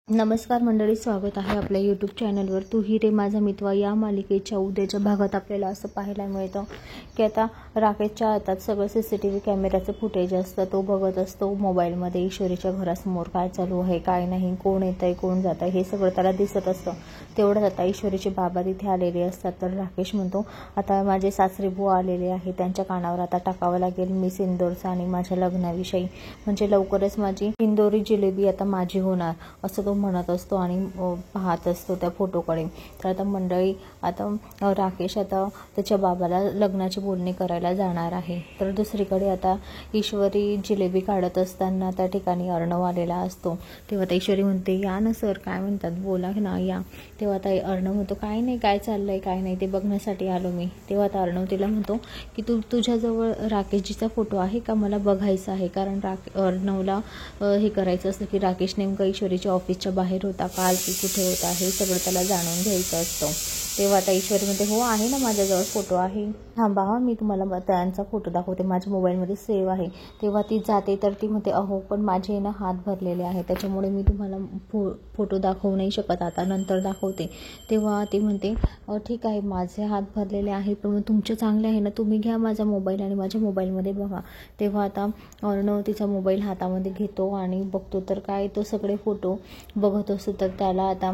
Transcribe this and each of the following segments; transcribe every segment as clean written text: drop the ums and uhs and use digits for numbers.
नमस्कार मंडळी, स्वागत आहे आपल्या यूट्यूब चॅनलवर. तू ही रे माझा मित्र या मालिकेच्या उद्याच्या भागात आपल्याला असं पाहायला मिळतं की आता राकेशच्या हातात सगळं CCTV कॅमेऱ्याचं फुटेज असतं. तो बघत असतो मोबाईलमध्ये ईश्वरीच्या घरासमोर काय चालू आहे, काय नाही, कोण येत आहे, कोण जात आहे, हे सगळं त्याला दिसत असतं. तेवढंच आता ईश्वरीचे बाबा तिथे आलेले असतात. तर राकेश म्हणतो, आता माझे सासरे बुवा आलेले आहे, त्यांच्या कानावर आता टाकावं लागेल मी सिंदूरचा आणि माझ्या लग्नाविषयी, म्हणजे लवकरच माझी इंदोरी जिलेबी आता माझी होणार, असं तो म्हणत असतो आणि पाहत असतो त्या फोटोकडे. तर आता मंडळी, आता राकेश आता त्याच्या बाबाला लग्नाची बोलणी करायला जाणार आहे. तर दुसरीकडे आता ईश्वरी जिलेबी काढत असताना त्या ठिकाणी अर्णव आलेला असतो. तेव्हा आता ईश्वरी म्हणते, या ना सर, काय म्हणतात, बोला ना, या. तेव्हा आता अर्णव म्हणतो, काय नाही, काय चाललंय, काय नाही, ते बघण्यासाठी आलो मी. तेव्हा आता अर्णव तिला म्हणतो की तुझ्याजवळ राकेशजीचा फोटो आहे का, मला बघायचा आहे. कारण अर्णवला हे करायचं असतं की राकेश नेमका ईश्वरीच्या ऑफिसच्या बाहेर होता, काल की कुठे होता, हे सगळं त्याला जाणून घ्यायचं असतं. तेव्हा आता ईश्वरी म्हणते, हो आहे ना, माझ्याजवळ फोटो आहे, थांबा मी तुम्हाला त्यांचा फोटो दाखवते, माझ्या मोबाईलमध्ये सेव्ह आहे. तेव्हा ती जाते तर ती म्हणते, अहो पण माझे ना हात भरलेले आहे, त्याच्यामुळे मी तुम्हाला फोटो दाखवू नाही शकत, आता नंतर दाखवते. तेव्हा ती म्हणते, ठीक आहे, माझे हात भरलेले आहे, पण तुमचे चांगले आहे ना, तुम्ही घ्या माझा मोबाईल आणि माझ्या मोबाईलमध्ये बघा. तेव्हा आता अर्णव तिचा मोबाईल हातामध्ये घेतो आणि बघतो तर काय, तो सगळे फोटो बघत असतो. तर त्याला आता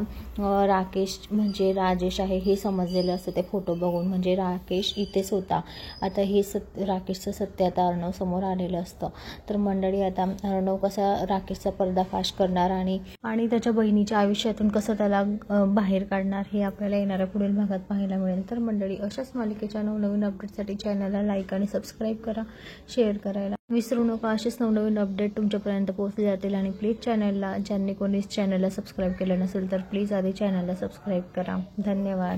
राकेश म्हणजे राजेश आहे हे समजलेलं असतं ते फोटो बघून, म्हणजे राकेश इथेच होता. आता हे राकेशचं सत्य आता अर्णव समोर आलेलं असतं. तर मंडळी, आता अर्णव कसा राकेशचा पर्दाफाश करणार आणि त्याच्या बहिणीच्या आयुष्यातून कसं त्याला बाहेर काढणार, हे आपल्याला येणाऱ्या पुढील भागात पाहायला मिळेल. तर मंडळी, अशाच मालिकेच्या नवनवीन अपडेटसाठी चॅनलला लाईक आणि सबस्क्राईब करा, शेअर करायला विसरू नका. असेच नवनवीन अपडेट तुमच्यापर्यंत पोहोचले जातील. आणि प्लीज चॅनलला, ज्यांनी कोणी चॅनलला सबस्क्राईब केलं नसेल तर प्लीज आधी चॅनलला सबस्क्राईब करा. धन्यवाद.